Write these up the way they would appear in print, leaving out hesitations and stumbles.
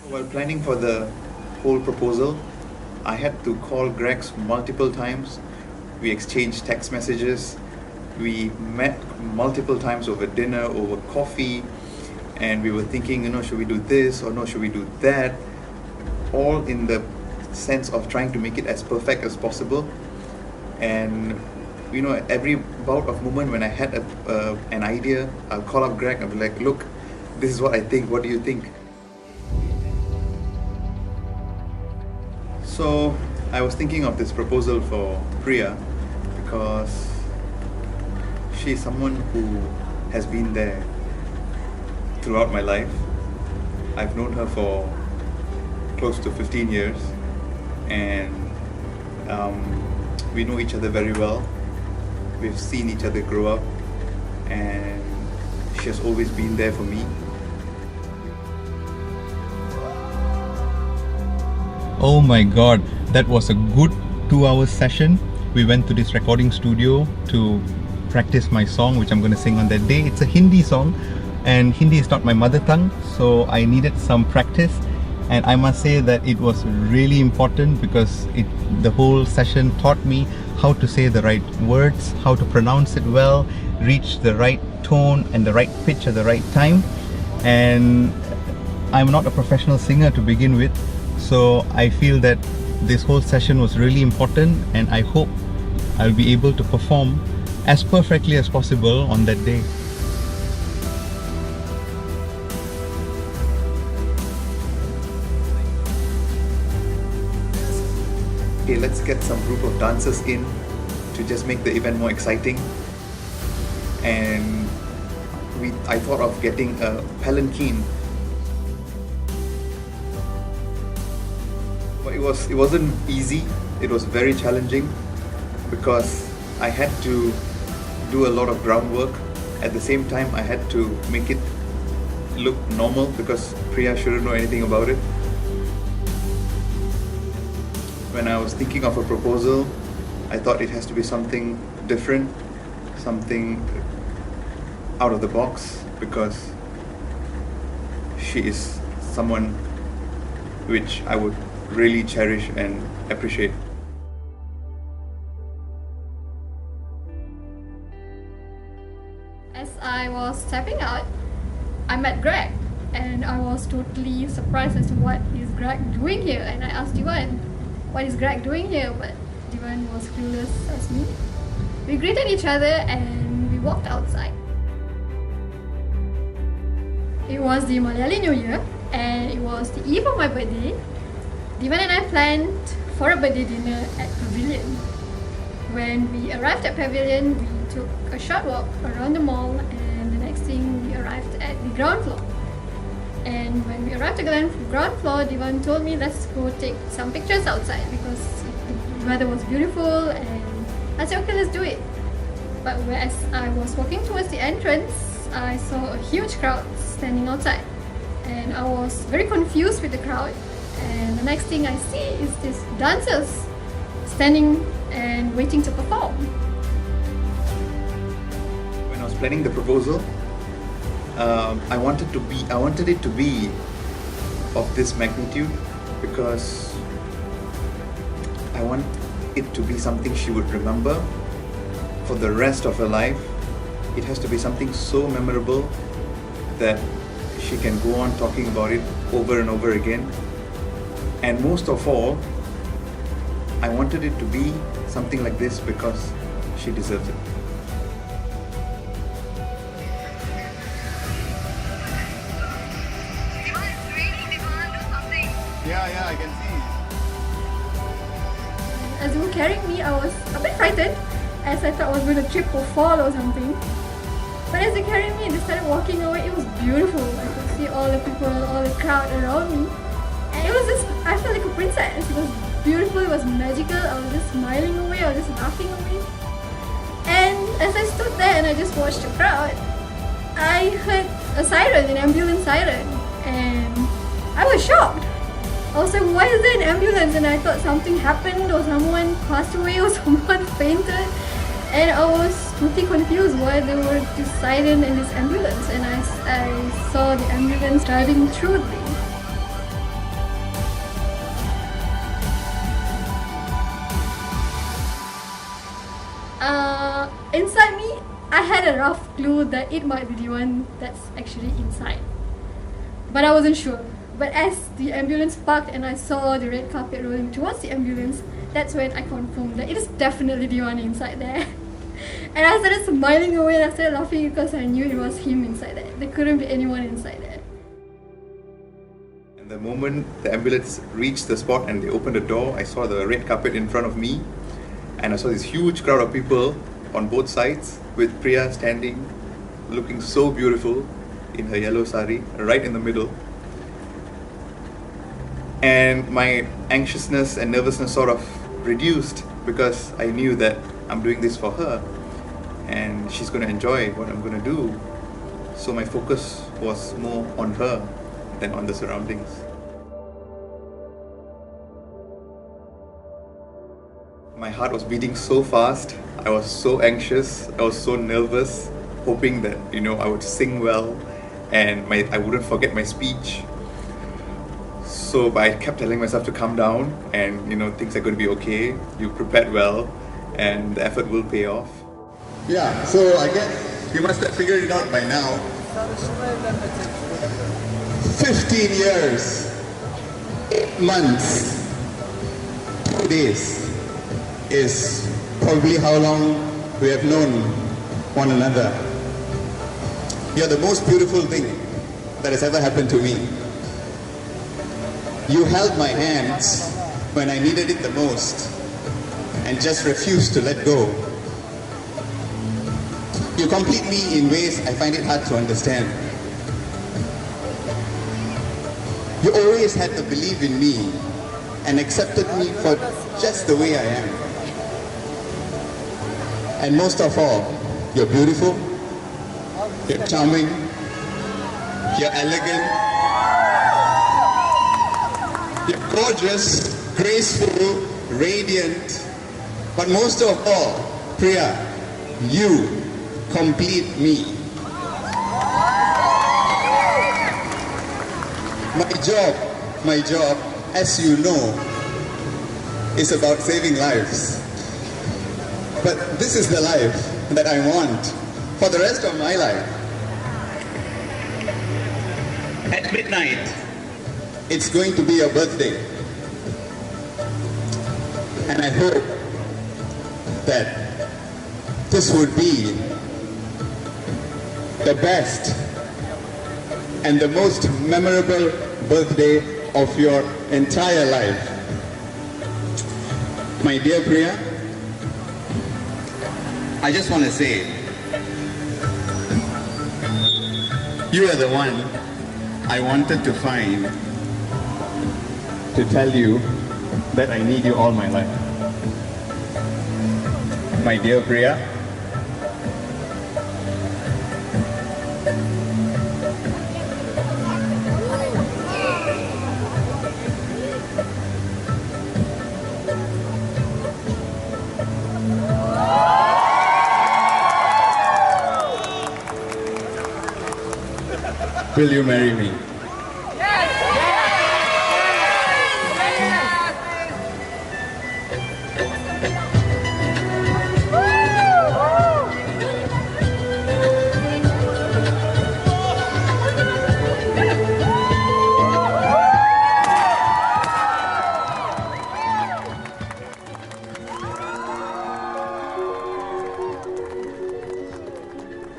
While planning for the whole proposal, I had to call Greg's multiple times. We exchanged text messages. We met multiple times over dinner, over coffee, and we were thinking, should we do this or no, should we do that? All in the sense of trying to make it as perfect as possible. And every bout of moment when I had an idea, I'll call up Greg. I'll be like, look, this is what I think. What do you think? So I was thinking of this proposal for Priya because she's someone who has been there throughout my life. I've known her for close to 15 years, and we know each other very well. We've seen each other grow up, and she has always been there for me. Oh my god, that was a good 2-hour session. We went to this recording studio to practice my song, which I'm going to sing on that day. It's a Hindi song, and Hindi is not my mother tongue, so I needed some practice. And I must say that it was really important because the whole session taught me how to say the right words, how to pronounce it well, reach the right tone and the right pitch at the right time. And I'm not a professional singer to begin with, so I feel that this whole session was really important, and I hope I'll be able to perform as perfectly as possible on that day. Okay, let's get some group of dancers in to just make the event more exciting. And I thought of getting a palanquin. But it wasn't easy. It was very challenging because I had to do a lot of groundwork. At the same time, I had to make it look normal because Priya shouldn't know anything about it. When I was thinking of a proposal, I thought it has to be something different, something out of the box, because she is someone which I would really cherish and appreciate. As I was stepping out, I met Greg, and I was totally surprised as to what is Greg doing here. And I asked Divann, what is Greg doing here? But Divann was clueless as me. We greeted each other and we walked outside. It was the Malayali New Year, and it was the eve of my birthday. Divann and I planned for a birthday dinner at Pavilion. When we arrived at Pavilion, we took a short walk around the mall, and the next thing we arrived at the ground floor. And when we arrived at the ground floor, Divann told me, let's go take some pictures outside because the weather was beautiful, and I said, okay, let's do it. But as I was walking towards the entrance, I saw a huge crowd standing outside, and I was very confused with the crowd. And the next thing I see is these dancers standing and waiting to perform. When I was planning the proposal, I wanted it to be of this magnitude because I want it to be something she would remember for the rest of her life. It has to be something so memorable that she can go on talking about it over and over again. And most of all, I wanted it to be something like this because she deserves it. Yeah, I can see. As they were carrying me, I was a bit frightened, as I thought I was going to trip or fall or something. But as they carried me, they started walking away. It was beautiful. I could see all the people, all the crowd around me. And it was just, I felt like a princess. It was beautiful, it was magical. I was just smiling away, I was just laughing away. And as I stood there and I just watched the crowd, I heard a siren, an ambulance siren. And I was shocked. I was like, why is there an ambulance? And I thought something happened, or someone passed away, or someone fainted. And I was totally confused why there were this siren and this ambulance. And I saw the ambulance driving through me. I had a rough clue that it might be the one that's actually inside, but I wasn't sure. But as the ambulance parked and I saw the red carpet rolling towards the ambulance, that's when I confirmed that it is definitely the one inside there. And I started smiling away and I started laughing because I knew it was him inside there. There couldn't be anyone inside there. And the moment the ambulance reached the spot and they opened the door, I saw the red carpet in front of me, and I saw this huge crowd of people on both sides with Priya standing, looking so beautiful in her yellow sari, right in the middle. And my anxiousness and nervousness sort of reduced because I knew that I'm doing this for her and she's going to enjoy what I'm going to do. So my focus was more on her than on the surroundings. My heart was beating so fast, I was so anxious, I was so nervous, hoping that, I would sing well and I wouldn't forget my speech. So I kept telling myself to calm down and things are going to be okay, you prepared well and the effort will pay off. Yeah, so I guess you must have figured it out by now. 15 years, 8 months, 2 days is probably how long we have known one another. You're the most beautiful thing that has ever happened to me. You held my hands when I needed it the most and just refused to let go. You complete me in ways I find it hard to understand. You always had the belief in me and accepted me for just the way I am. And most of all, you're beautiful, you're charming, you're elegant, you're gorgeous, graceful, radiant, but most of all, Priya, you complete me. My job, as you know, is about saving lives. But this is the life that I want for the rest of my life. At midnight, it's going to be your birthday. And I hope that this would be the best and the most memorable birthday of your entire life. My dear Priya, I just want to say, you are the one I wanted to find to tell you that I need you all my life. My dear Priya, will you marry me?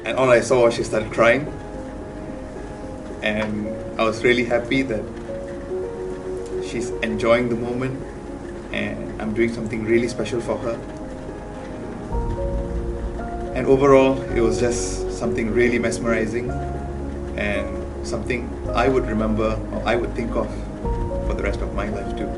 And all I saw was she started crying. And I was really happy that she's enjoying the moment and I'm doing something really special for her. And overall, it was just something really mesmerizing and something I would remember or I would think of for the rest of my life too.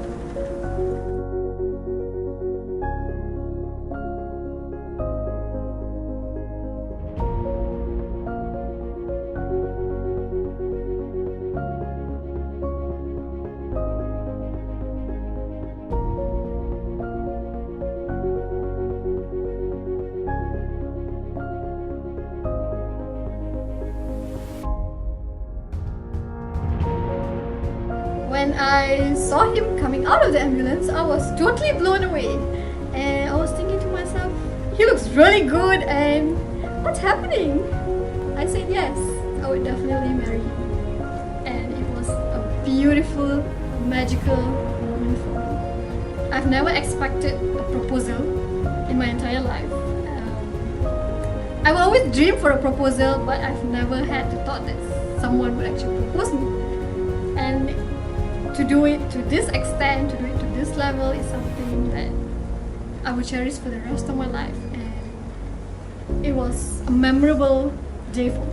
When I saw him coming out of the ambulance, I was totally blown away. And I was thinking to myself, he looks really good and what's happening? I said yes, I would definitely marry you. And it was a beautiful, magical moment for me. I've never expected a proposal in my entire life. I've always dreamed for a proposal, but I've never had the thought that someone would actually propose me. And to do it to this extent, to do it to this level, is something that I will cherish for the rest of my life. And it was a memorable day for me.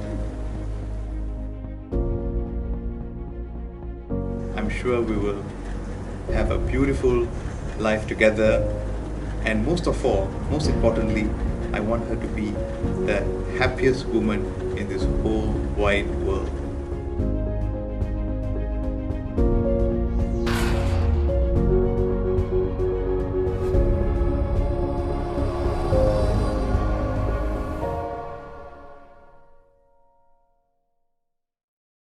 I'm sure we will have a beautiful life together, and most of all, most importantly, I want her to be the happiest woman in this whole wide world.